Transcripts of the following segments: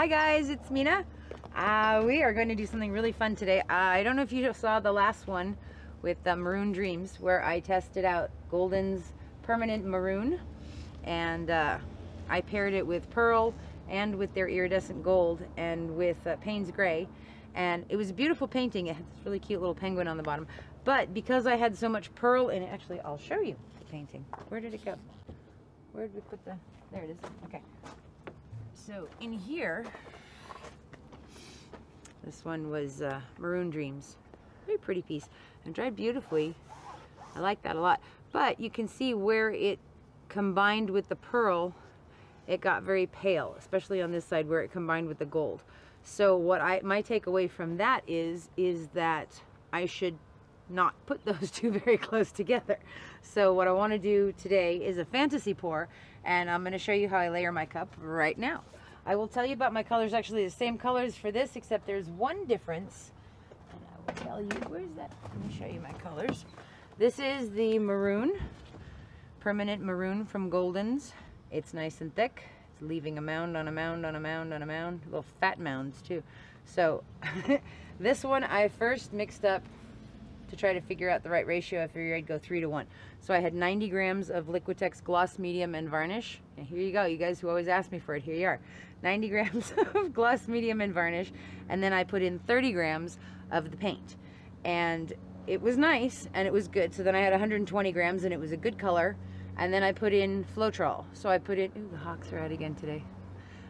Hi guys, it's Mina. We are going to do something really fun today. I don't know if you saw the last one with Maroon Dreams where I tested out Golden's Permanent Maroon, and I paired it with Pearl and with their Iridescent Gold and with Payne's Gray, and it was a beautiful painting. It had this really cute little penguin on the bottom, but because I had so much Pearl in it, actually I'll show you the painting. Where did it go? Where did we put the, there it is. Okay, so in here, this one was Maroon Dreams. Very pretty piece and dried beautifully. I like that a lot, but you can see where it combined with the Pearl, it got very pale, especially on this side where it combined with the gold. So what my takeaway from that is that I should not put those two very close together. So what I want to do today is a fantasy pour, and I'm going to show you how I layer my cup right now. I will tell you about my colors, actually the same colors for this, except there's one difference, and I will tell you, where's that? Let me show you my colors. This is the Maroon, Permanent Maroon from Golden's. It's nice and thick. It's leaving a mound on a mound on a mound on a mound, little fat mounds too. So this one I first mixed up to try to figure out the right ratio. I figured I'd go 3 to 1. So I had 90 grams of Liquitex Gloss Medium and Varnish. And here you go, you guys who always ask me for it, here you are. 90 grams of Gloss Medium and Varnish. And then I put in 30 grams of the paint. And it was nice and it was good. So then I had 120 grams and it was a good color. And then I put in Floetrol. So I put in, ooh, the hawks are out again today.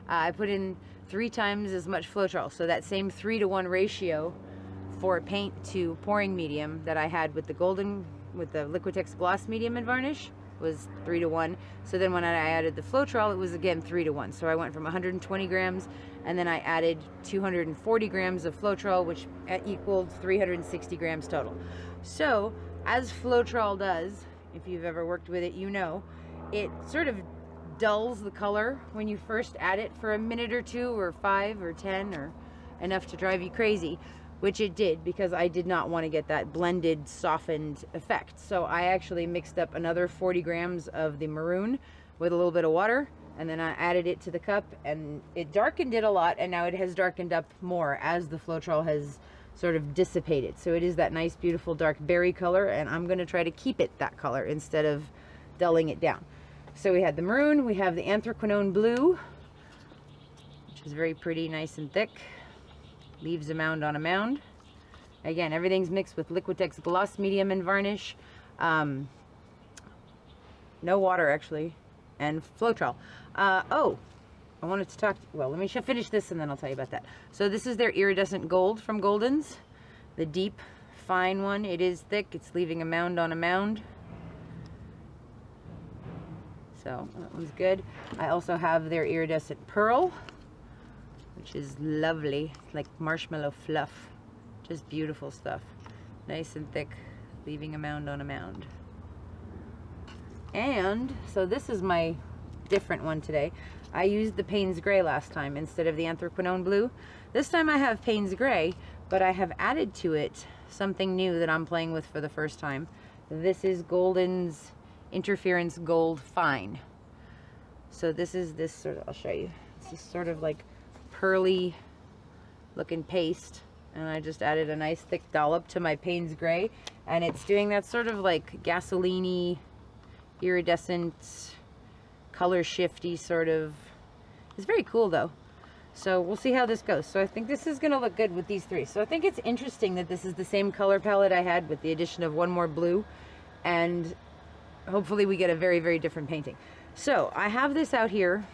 I put in 3 times as much Floetrol. So that same 3 to 1 ratio for paint to pouring medium that I had with the with the Liquitex Gloss Medium and Varnish was 3 to 1. So then when I added the Floetrol, it was again 3 to 1. So I went from 120 grams and then I added 240 grams of Floetrol, which equaled 360 grams total. So as Floetrol does, if you've ever worked with it, you know, it sort of dulls the color when you first add it for a minute or 2 or 5 or 10 or enough to drive you crazy. Which it did, because I did not want to get that blended, softened effect. So I actually mixed up another 40 grams of the Maroon with a little bit of water, and then I added it to the cup, and it darkened it a lot, and now it has darkened up more as the Floetrol has sort of dissipated. So it is that nice, beautiful dark berry color, and I'm going to try to keep it that color instead of dulling it down. So we had the Maroon, we have the Anthraquinone Blue, which is very pretty, nice and thick. Leaves a mound on a mound. Again, everything's mixed with Liquitex Gloss Medium and Varnish. No water, actually. And Floetrol. Oh, I wanted to talk, well, let me finish this and then I'll tell you about that. So this is their Iridescent Gold from Golden's. The deep, fine one. It is thick. It's leaving a mound on a mound. So that one's good. I also have their Iridescent Pearl, which is lovely. It's like marshmallow fluff. Just beautiful stuff. Nice and thick, leaving a mound on a mound. And so this is my different one today. I used the Payne's Gray last time instead of the Anthraquinone Blue. This time I have Payne's Gray, but I have added to it something new that I'm playing with for the first time. This is Golden's Interference Goldfine. So this is this sort of, I'll show you. It's this sort of like pearly looking paste, and I just added a nice thick dollop to my Payne's Gray, and it's doing that sort of like gasoline-y, iridescent, color shifty sort of. It's very cool though. So we'll see how this goes. So I think this is gonna look good with these 3. So I think it's interesting that this is the same color palette I had with the addition of one more blue, and hopefully we get a very, very different painting. So I have this out here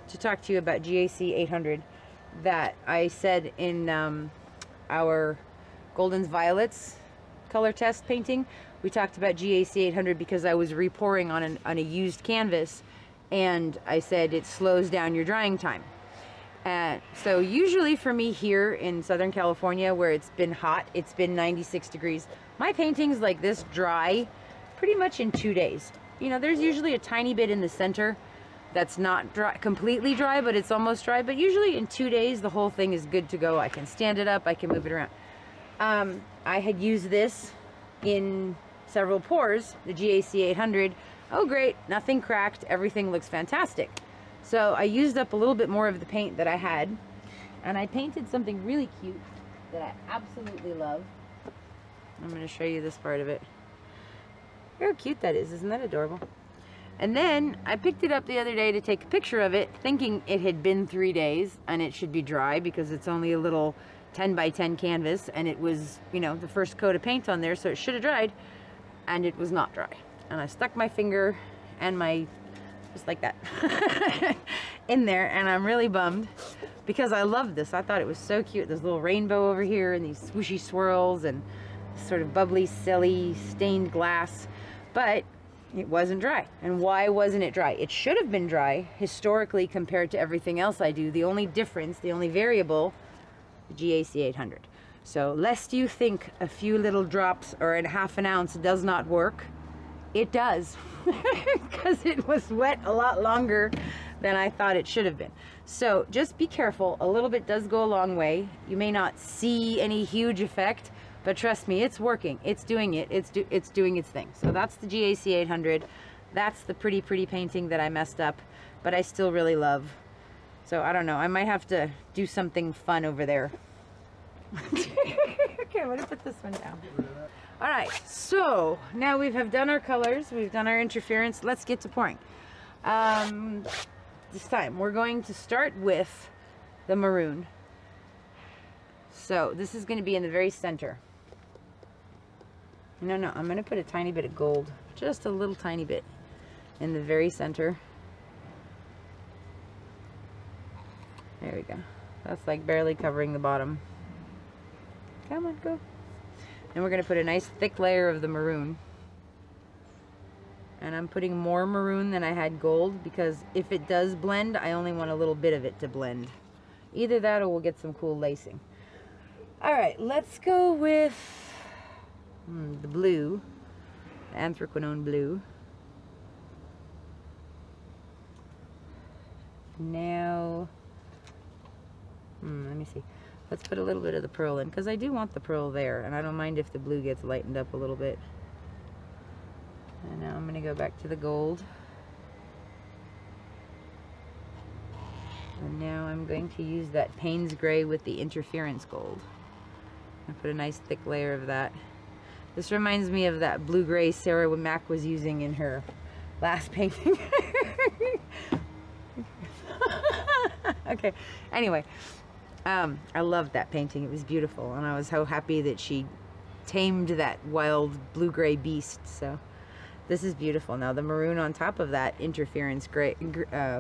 to talk to you about GAC 800 that I said in our Golden's Violets color test painting. We talked about GAC 800 because I was repouring on a used canvas, and I said it slows down your drying time. So usually for me here in Southern California, where it's been hot, it's been 96 degrees. My paintings like this dry pretty much in 2 days. You know, there's usually a tiny bit in the center that's not dry, completely dry, but it's almost dry. But usually in 2 days, the whole thing is good to go. I can stand it up, I can move it around. I had used this in several pours, the GAC 800. Oh great, nothing cracked, everything looks fantastic. So I used up a little bit more of the paint that I had, And I painted something really cute that I absolutely love. I'm going to show you this part of it. Look how cute that is. Isn't that adorable? And then I picked it up the other day to take a picture of it, thinking it had been 3 days and it should be dry because it's only a little 10 by 10 canvas, and it was, you know, the first coat of paint on there, so it should have dried, and it was not dry. And I stuck my finger and my, just like that, in there, and I'm really bummed because I love this. I thought it was so cute. This little rainbow over here and these swooshy swirls and sort of bubbly, silly, stained glass, but it wasn't dry. And why wasn't it dry? It should have been dry historically compared to everything else I do. The only difference, the only variable, the GAC 800. So lest you think a few little drops or a half an ounce does not work, it does, because it was wet a lot longer than I thought it should have been. So just be careful. A little bit does go a long way. You may not see any huge effect, but trust me, it's working. It's doing it. It's doing its thing. So that's the GAC 800. That's the pretty painting that I messed up, but I still really love. So I don't know. I might have to do something fun over there. Okay, I'm gonna put this one down. All right. So now we have done our colors. We've done our interference. Let's get to pouring. This time we're going to start with the maroon. So this is going to be in the very center. No, I'm going to put a tiny bit of gold, just a little tiny bit, in the very center. There we go. That's like barely covering the bottom. Come on, go. And we're going to put a nice thick layer of the maroon. And I'm putting more maroon than I had gold, because if it does blend, I only want a little bit of it to blend. Either that or we'll get some cool lacing. Alright, let's go with the blue, the Anthraquinone Blue. Now, let me see. Let's put a little bit of the pearl in, because I do want the pearl there, and I don't mind if the blue gets lightened up a little bit. And now I'm going to go back to the gold. And now I'm going to use that Payne's gray with the interference gold. I put a nice thick layer of that. This reminds me of that blue-gray Sarah Mack was using in her last painting. Okay, anyway, I loved that painting. It was beautiful, and I was so happy that she tamed that wild blue-gray beast. So this is beautiful. Now the maroon on top of that interference gray,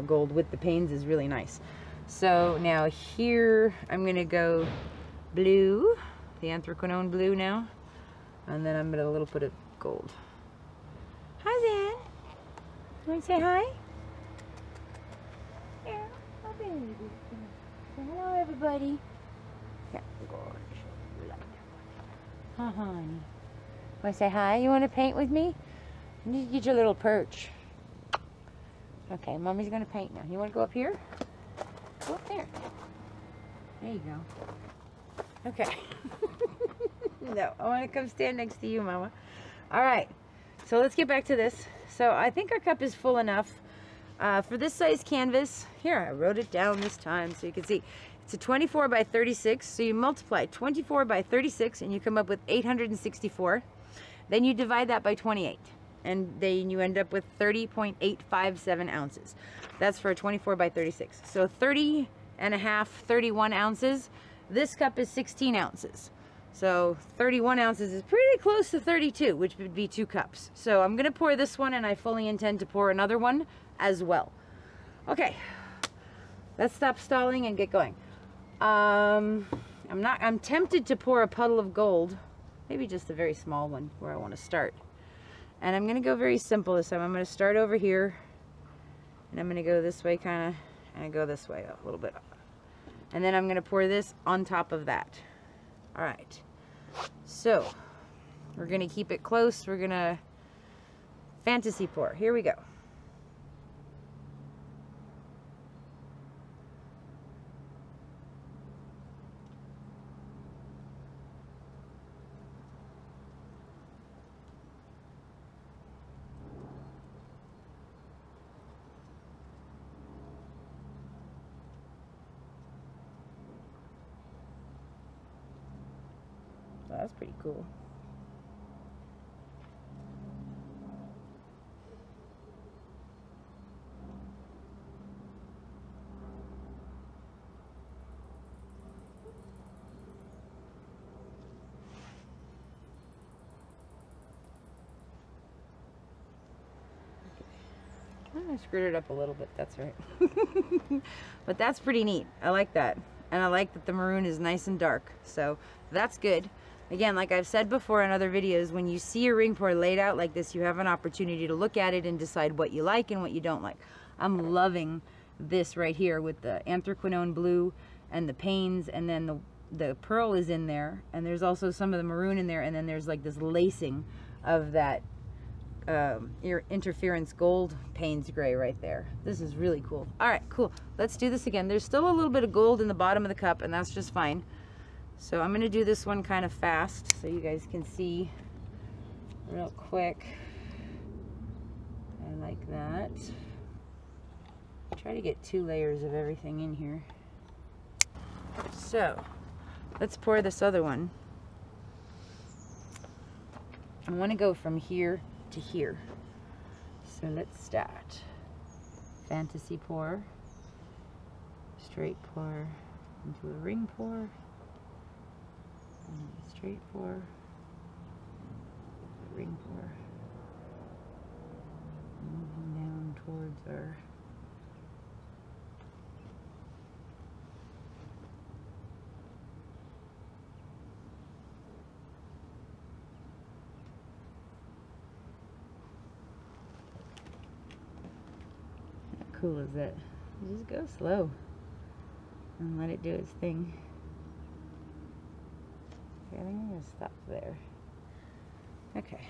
gold with the Paynes is really nice. So now here I'm going to go blue, the Anthraquinone Blue now. And then I'm going to a little bit of gold. Hi, Zan. You want to say hi? Yeah, I'll be in you. Say hello, everybody. Yeah, gorgeous. Hi, honey. Want to say hi? You want to paint with me? You need to get your little perch. Okay, Mommy's going to paint now. You want to go up here? Go up there. There you go. Okay. No, I want to come stand next to you, Mama. All right, so let's get back to this. So I think our cup is full enough for this size canvas. Here, I wrote it down this time so you can see. It's a 24 by 36, so you multiply 24 by 36 and you come up with 864. Then you divide that by 28, and then you end up with 30.857 ounces. That's for a 24 by 36. So 30 and a half, 31 ounces. This cup is 16 ounces. So 31 ounces is pretty close to 32, which would be 2 cups. So I'm going to pour this one, and I fully intend to pour another one as well. Okay, let's stop stalling and get going. I'm tempted to pour a puddle of gold, maybe just a very small one where I want to start. And I'm going to go very simple this time. I'm going to start over here, and I'm going to go this way kind of, and go this way a little bit. And then I'm going to pour this on top of that. All right, so we're going to keep it close. We're going to fantasy pour. Here we go. That's pretty cool. I screwed it up a little bit, that's right. But that's pretty neat. I like that. And I like that the maroon is nice and dark. So that's good. Again, like I've said before in other videos, when you see a ring pour laid out like this, you have an opportunity to look at it and decide what you like and what you don't like. I'm loving this right here with the Anthraquinone Blue and the Paynes, and then the pearl is in there, and there's also some of the maroon in there, and then there's like this lacing of that Interference Gold Payne's gray right there. This is really cool. All right, cool. Let's do this again. There's still a little bit of gold in the bottom of the cup, and that's just fine. So I'm going to do this one kind of fast so you guys can see real quick. I like that. Try to get 2 layers of everything in here. So let's pour this other one. I want to go from here to here. So let's start. Fantasy pour, straight pour into a ring pour, and a straight pour, a ring pour, moving down towards our cool is that? You just go slow and let it do its thing. Okay, I think I'm gonna stop there. Okay,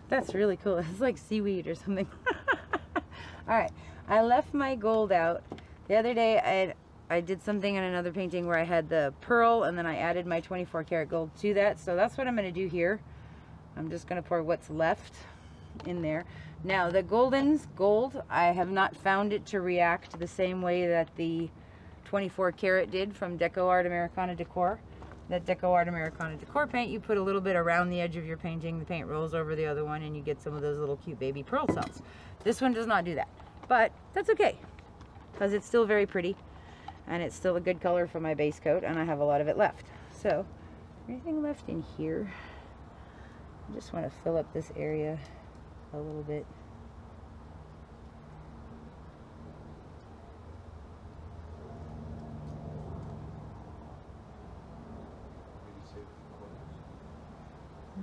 that's really cool. It's like seaweed or something. Alright, I left my gold out. The other day I did something in another painting where I had the pearl and then I added my 24 karat gold to that. So that's what I'm going to do here. I'm just going to pour what's left in there. Now the golden's gold, I have not found it to react the same way that the 24 karat did from Deco Art Americana Decor. That Deco Art Americana Decor paint, you put a little bit around the edge of your painting, the paint rolls over the other one, and you get some of those little cute baby pearl cells. This one does not do that, but that's okay, because it's still very pretty, and it's still a good color for my base coat, and I have a lot of it left. So, anything left in here? I just want to fill up this area a little bit.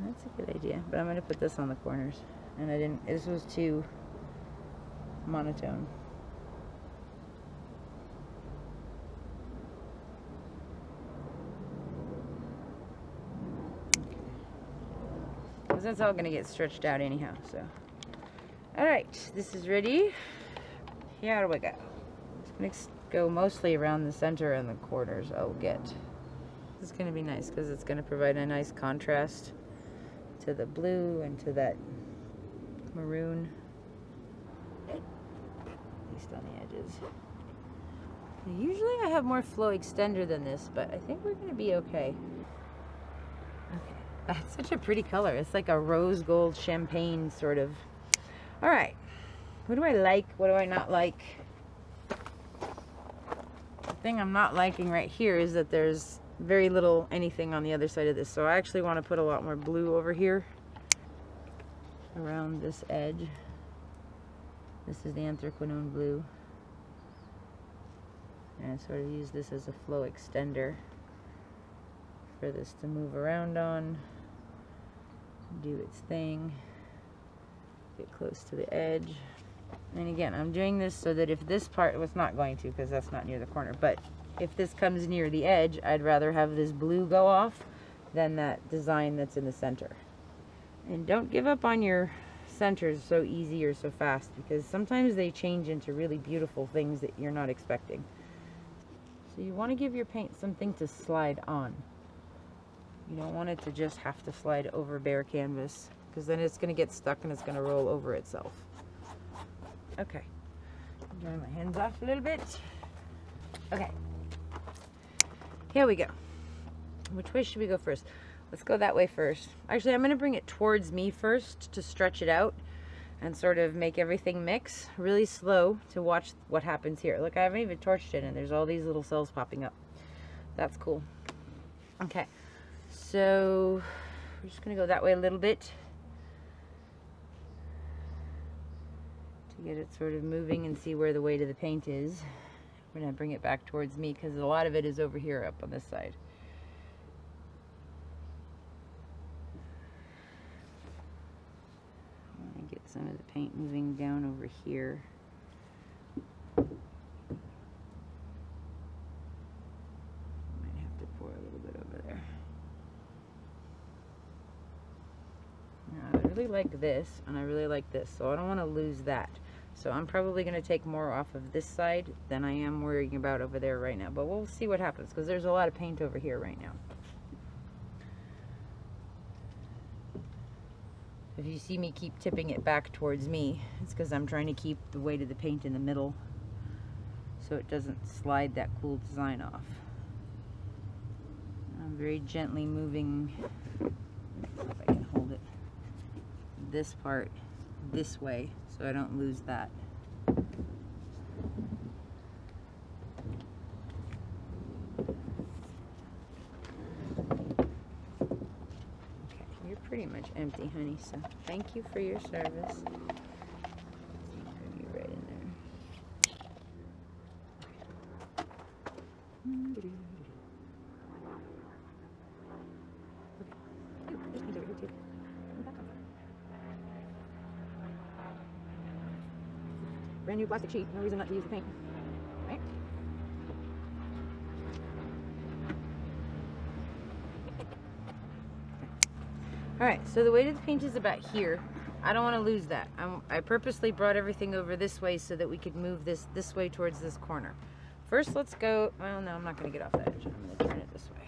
That's a good idea, but I'm going to put this on the corners, and I didn't, this was too monotone. Because that's all going to get stretched out anyhow, so. Alright, this is ready. Here we go. It's going to go mostly around the center and the corners I'll get. This is going to be nice because it's going to provide a nice contrast to the blue and to that maroon, at least on the edges. Usually I have more flow extender than this, but I think we're going to be okay. Okay, that's such a pretty color. It's like a rose gold champagne sort of. All right, what do I like? What do I not like? The thing I'm not liking right here is that there's very little anything on the other side of this, so I actually want to put a lot more blue over here around this edge. This is the Anthraquinone Blue, and I sort of use this as a flow extender for this to move around on, do its thing, get close to the edge. And again, I'm doing this so that if this part was not going to, because that's not near the corner, but if this comes near the edge, I'd rather have this blue go off than that design that's in the center. And don't give up on your centers so easy or so fast, because sometimes they change into really beautiful things that you're not expecting. So you want to give your paint something to slide on. You don't want it to just have to slide over bare canvas, because then it's going to get stuck and it's going to roll over itself. Okay, dry my hands off a little bit. Okay. Here we go. Which way should we go first? let's go that way first. Actually, I'm going to bring it towards me first to stretch it out and sort of make everything mix really slow to watch what happens here. Look, I haven't even torched it and there's all these little cells popping up. That's cool. Okay, so we're just going to go that way a little bit to get it sort of moving and see where the weight of the paint is. I'm going to bring it back towards me because a lot of it is over here up on this side. Get some of the paint moving down over here. Might have to pour a little bit over there. Now, I really like this, and I really like this, so I don't want to lose that. So I'm probably going to take more off of this side than I am worrying about over there right now. But we'll see what happens, because there's a lot of paint over here right now. If you see me keep tipping it back towards me, it's because I'm trying to keep the weight of the paint in the middle so it doesn't slide that cool design off. I'm very gently moving, if I can hold it, this part this way so I don't lose that. Pretty much empty, honey, so thank you for your service. Put you right in there. Brand new plastic sheet, no reason not to use the paint, right? Alright, so the weight of the paint is about here. I don't want to lose that. I purposely brought everything over this way so that we could move this way towards this corner. First, let's go, well, no, I'm not going to get off that edge. I'm going to turn it this way.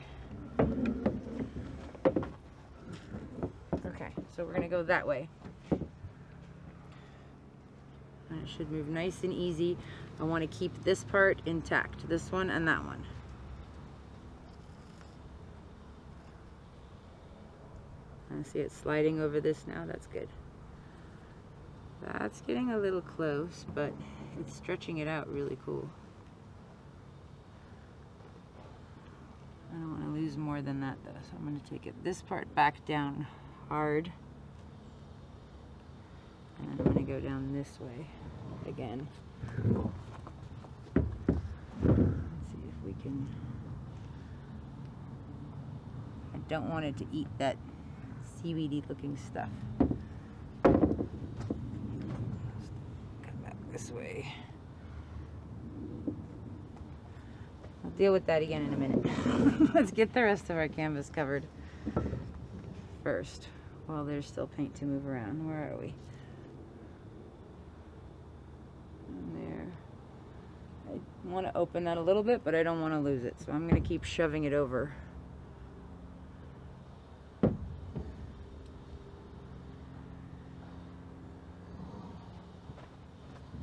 Okay, so we're going to go that way. And it should move nice and easy. I want to keep this part intact, this one and that one. I see it sliding over this now. That's good. That's getting a little close, but it's stretching it out really cool. I don't want to lose more than that though, so I'm going to take this part back down hard. And I'm going to go down this way again. Let's see if we can... I don't want it to eat that seaweedy looking stuff. Come back this way. I'll deal with that again in a minute. Let's get the rest of our canvas covered first while there's still paint to move around. Where are we? There. I want to open that a little bit, but I don't want to lose it, so I'm going to keep shoving it over.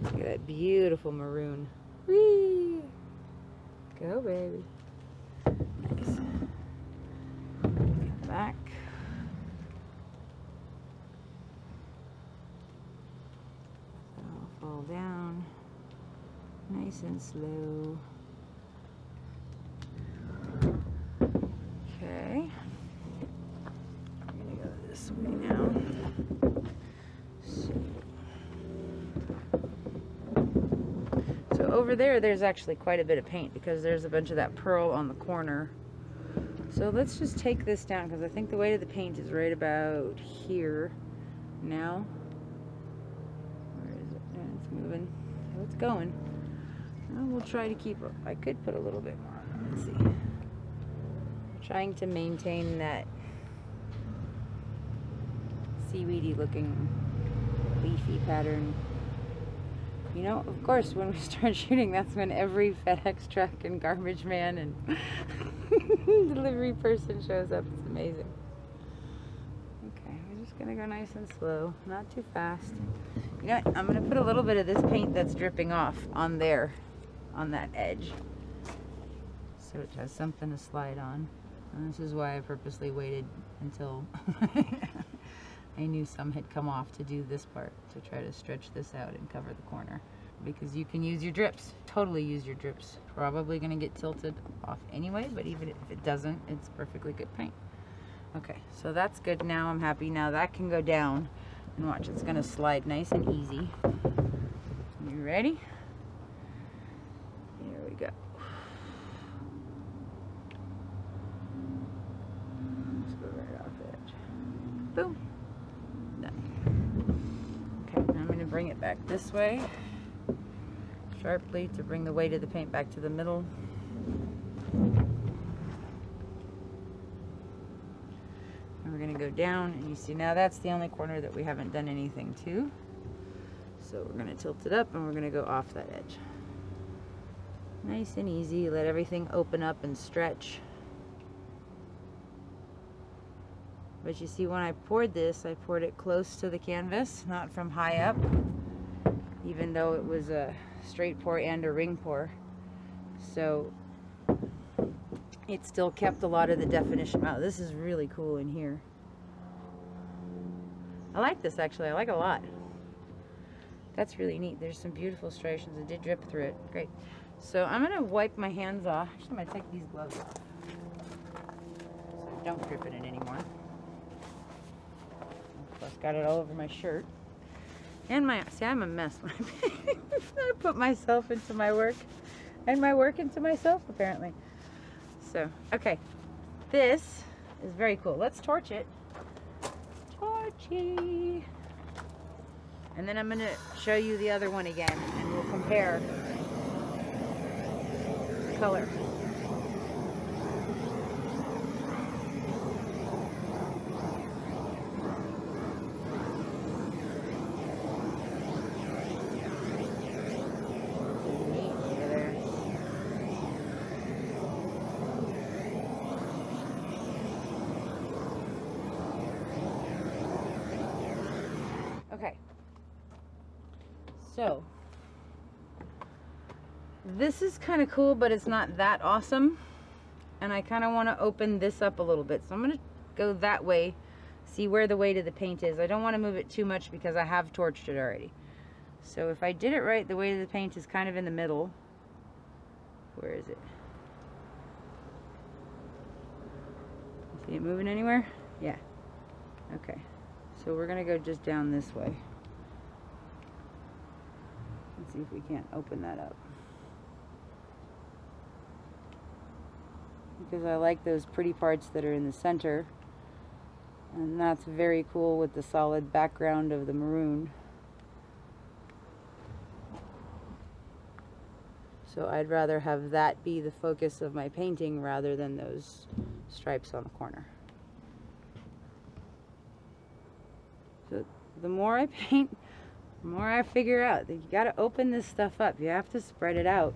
Look at that beautiful maroon. Whee! Go, baby. Nice. Get back. That'll fall down. Nice and slow. Okay. I'm gonna go this way now. So over there's actually quite a bit of paint because there's a bunch of that pearl on the corner. So let's just take this down because I think the weight of the paint is right about here now. Where is it? Yeah, it's moving. So it's going. Well, we'll try to keep it. I could put a little bit more on. Let's see. Trying to maintain that seaweedy looking leafy pattern. You know, of course, when we start shooting, that's when every FedEx truck and garbage man and delivery person shows up. It's amazing. Okay, we're just gonna go nice and slow, not too fast. You know what? I'm gonna put a little bit of this paint that's dripping off on there, on that edge, so it has something to slide on. And this is why I purposely waited until I knew some had come off to do this part, to try to stretch this out and cover the corner. Because you can use your drips, totally use your drips. Probably gonna get tilted off anyway, but even if it doesn't, it's perfectly good paint. Okay, so that's good. Now I'm happy. Now that can go down, and watch, it's gonna slide nice and easy. You ready? Here we go. Let's go right off the edge. Boom. Done. Okay, now I'm gonna bring it back this way sharply to bring the weight of the paint back to the middle. And we're going to go down, and you see now that's the only corner that we haven't done anything to. So we're going to tilt it up and we're going to go off that edge. Nice and easy. Let everything open up and stretch. But you see, when I poured this, I poured it close to the canvas, not from high up, even though it was a straight pour and a ring pour. So it still kept a lot of the definition out. This is really cool in here. I like this, actually. I like it a lot. That's really neat. There's some beautiful striations. It did drip through it. Great. So I'm going to wipe my hands off. Actually, I'm going to take these gloves off so I don't drip in it anymore. Plus, got it all over my shirt. And my, see, I'm a mess when I put myself into my work, and my work into myself, apparently. So, okay, this is very cool. Let's torch it. Torchy. And then I'm going to show you the other one again, and we'll compare the color. Okay, so this is kind of cool, but it's not that awesome, and I kind of want to open this up a little bit, so I'm going to go that way, see where the weight of the paint is. I don't want to move it too much because I have torched it already. So if I did it right, the weight of the paint is kind of in the middle. Where is it? See it moving anywhere? Yeah. Okay. So we're going to go just down this way. Let's see if we can't open that up. Because I like those pretty parts that are in the center. And that's very cool with the solid background of the maroon. So I'd rather have that be the focus of my painting rather than those stripes on the corner. So the more I paint, the more I figure out that you got to open this stuff up. You have to spread it out.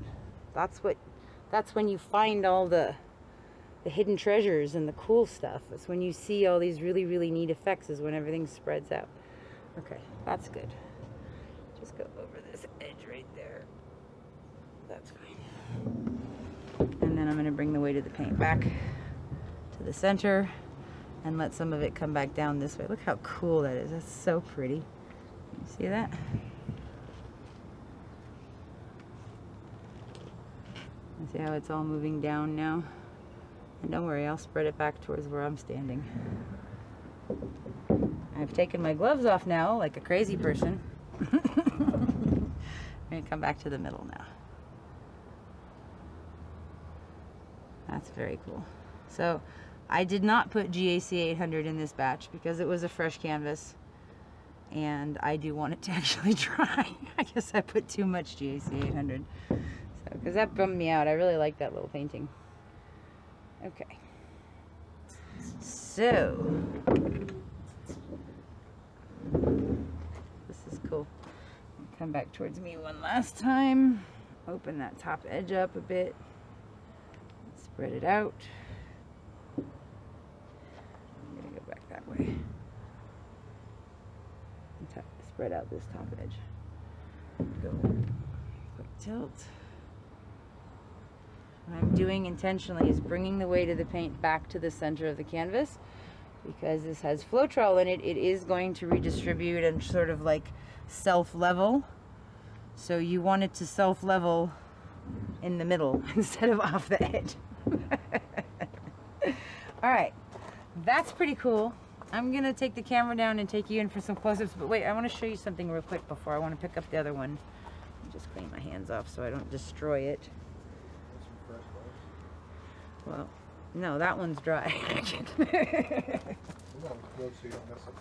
That's when you find all the hidden treasures and the cool stuff. That's when you see all these really, really neat effects, is when everything spreads out. Okay, that's good. Just go over this edge right there. That's fine. And then I'm going to bring the weight of the paint back to the center and let some of it come back down this way. Look how cool that is. That's so pretty. You see that? You see how it's all moving down now? And don't worry, I'll spread it back towards where I'm standing. I've taken my gloves off now like a crazy person. I'm going to come back to the middle now. That's very cool. So I did not put GAC 800 in this batch because it was a fresh canvas, and I do want it to actually dry. I guess I put too much GAC 800, so because that bummed me out. I really like that little painting. Okay, so this is cool. Come back towards me one last time. Open that top edge up a bit. Spread it out. I'm going to go back that way. And spread out this top edge. Go. Quick tilt. What I'm doing intentionally is bringing the weight of the paint back to the center of the canvas because this has Floetrol in it, it is going to redistribute and sort of like self-level. So you want it to self-level in the middle instead of off the edge. All right, that's pretty cool. I'm gonna take the camera down and take you in for some close-ups, but wait, I want to show you something real quick before I want to pick up the other one. Just clean my hands off so I don't destroy it. Well, no, that one's dry.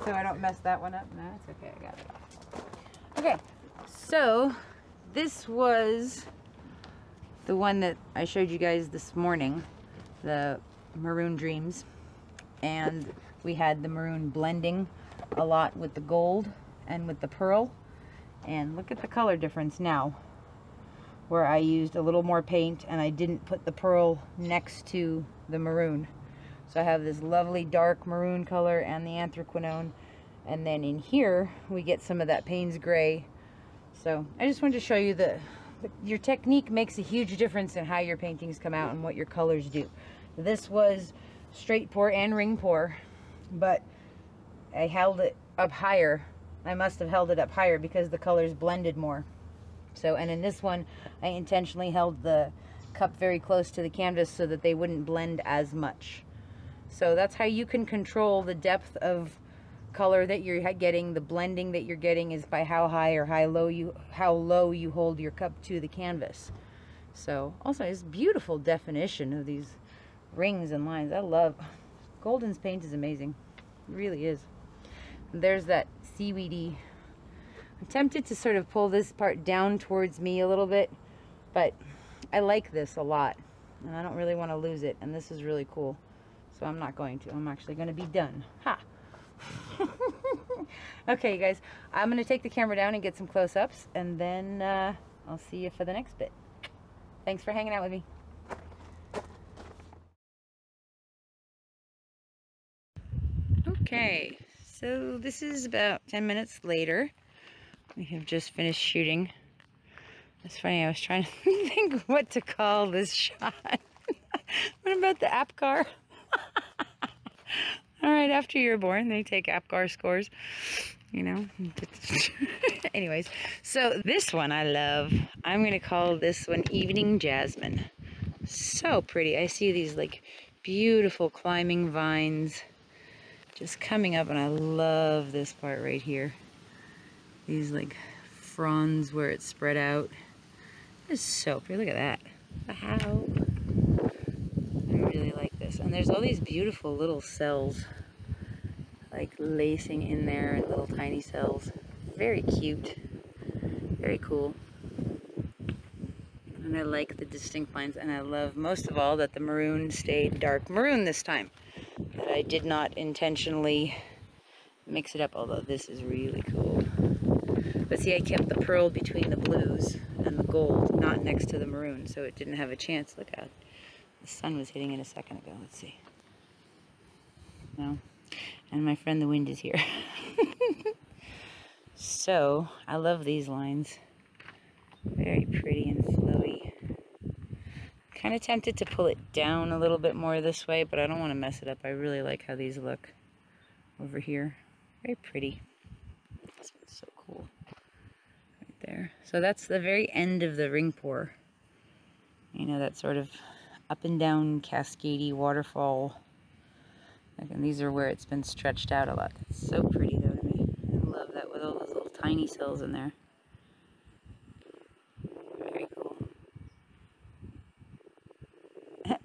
So I don't mess that one up? No, it's okay, I got it off. Okay, so this was the one that I showed you guys this morning, the Maroon Dreams, and we had the maroon blending a lot with the gold and with the pearl, and look at the color difference now, where I used a little more paint and I didn't put the pearl next to the maroon. So I have this lovely dark maroon color and the anthraquinone, and then in here we get some of that Payne's gray. So I just wanted to show you your technique makes a huge difference in how your paintings come out and what your colors do. This was straight pour and ring pour, but I held it up higher. I must have held it up higher because the colors blended more. So, and in this one, I intentionally held the cup very close to the canvas so that they wouldn't blend as much. So that's how you can control the depth of color that you're getting. The blending that you're getting is by how high or how low you hold your cup to the canvas. So also, it's beautiful definition of these rings and lines. I love Golden's paint, is amazing. It really is. And there's that seaweedy. I'm tempted to sort of pull this part down towards me a little bit, but I like this a lot and I don't really want to lose it, and this is really cool, so I'm not going to. I'm actually going to be done. Ha! Okay, you guys, I'm going to take the camera down and get some close-ups, and then I'll see you for the next bit. Thanks for hanging out with me. Okay, so this is about 10 minutes later. We have just finished shooting. It's funny, I was trying to think what to call this shot. What about the APGAR? All right, after you're born, they take APGAR scores, you know. Anyways, so this one I love. I'm going to call this one Evening Jasmine. So pretty. I see these like beautiful climbing vines just coming up, and I love this part right here. These like fronds where it's spread out. It's so pretty. Look at that. Wow. I really like this. And there's all these beautiful little cells like lacing in there, little tiny cells. Very cute. Very cool. And I like the distinct lines, and I love most of all that the maroon stayed dark maroon this time. That I did not intentionally mix it up, although this is really cool. But see, I kept the pearl between the blues and the gold, not next to the maroon, so it didn't have a chance. Look out. The sun was hitting it a second ago. Let's see. No. And my friend the wind is here. So, I love these lines. Very pretty and flowy. Kind of tempted to pull it down a little bit more this way, but I don't want to mess it up. I really like how these look over here. Very pretty. This one's so cool. Right there. So that's the very end of the ring pour. You know, that sort of up and down cascadey waterfall. And these are where it's been stretched out a lot. It's so pretty though to me. I love that with all those little tiny cells in there. Very cool.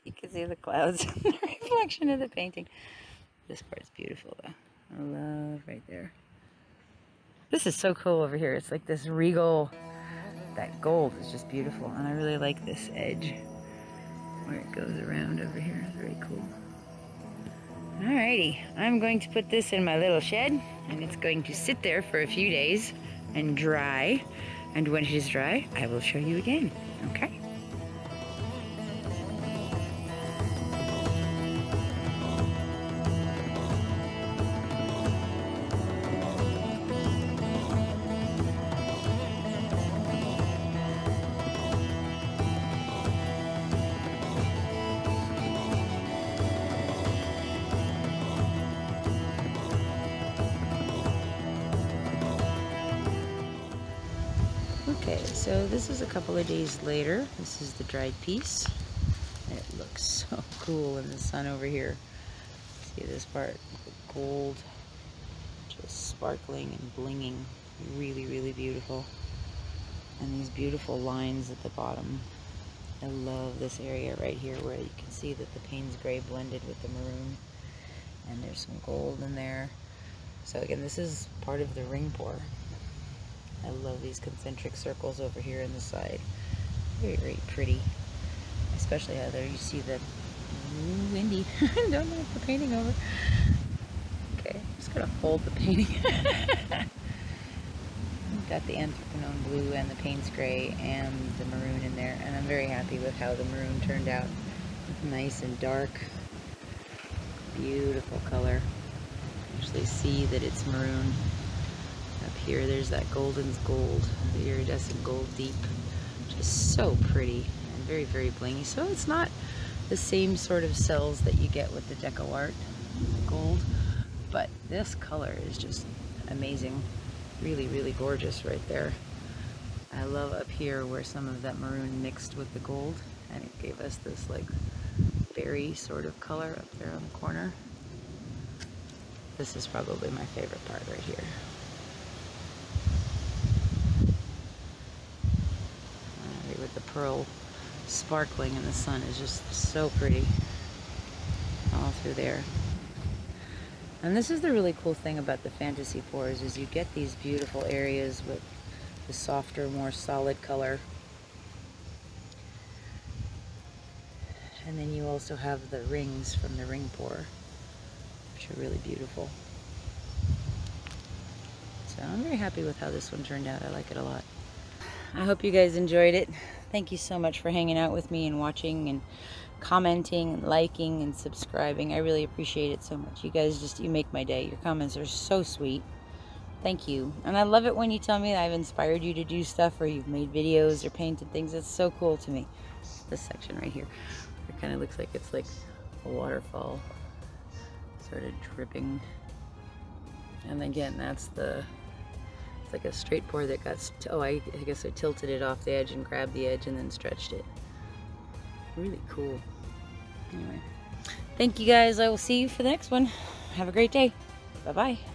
You can see the clouds in the reflection of the painting. This part's beautiful though. I love right there. This is so cool over here. It's like this regal, that gold is just beautiful. And I really like this edge where it goes around over here. It's very cool. Alrighty, I'm going to put this in my little shed, and it's going to sit there for a few days and dry. And when it is dry, I will show you again, okay? Okay, so this is a couple of days later. This is the dried piece. It looks so cool in the sun over here. See this part? The gold just sparkling and blinging. Really, really beautiful. And these beautiful lines at the bottom. I love this area right here where you can see that the Payne's gray blended with the maroon. And there's some gold in there. So again, this is part of the ring pour. I love these concentric circles over here in the side. Very, very pretty. Especially how there you see the windy. Don't knock the painting over. Okay, I'm just gonna fold the painting. Got the Anthraquinone Blue and the Payne's gray and the maroon in there, and I'm very happy with how the maroon turned out. Nice and dark. Beautiful color. Actually see that it's maroon. Up here there's that golden's gold, the iridescent gold deep. Just so pretty and very, very blingy. So it's not the same sort of cells that you get with the Deco Art gold, but this color is just amazing. Really, really gorgeous right there. I love up here where some of that maroon mixed with the gold, and it gave us this like berry sort of color up there on the corner. This is probably my favorite part right here. With the pearl sparkling in the sun is just so pretty all through there. And this is the really cool thing about the fantasy pours, is you get these beautiful areas with the softer, more solid color. And then you also have the rings from the ring pour, which are really beautiful. So I'm very happy with how this one turned out. I like it a lot. I hope you guys enjoyed it. Thank you so much for hanging out with me and watching and commenting and liking and subscribing. I really appreciate it so much. You guys you make my day. Your comments are so sweet. Thank you. And I love it when you tell me that I've inspired you to do stuff, or you've made videos or painted things. It's so cool to me. This section right here, it kind of looks like it's like a waterfall sort of dripping. And again, that's the, it's like a straight pour that got, I guess I tilted it off the edge and grabbed the edge and then stretched it. Really cool. Anyway, thank you guys. I will see you for the next one. Have a great day. Bye-bye.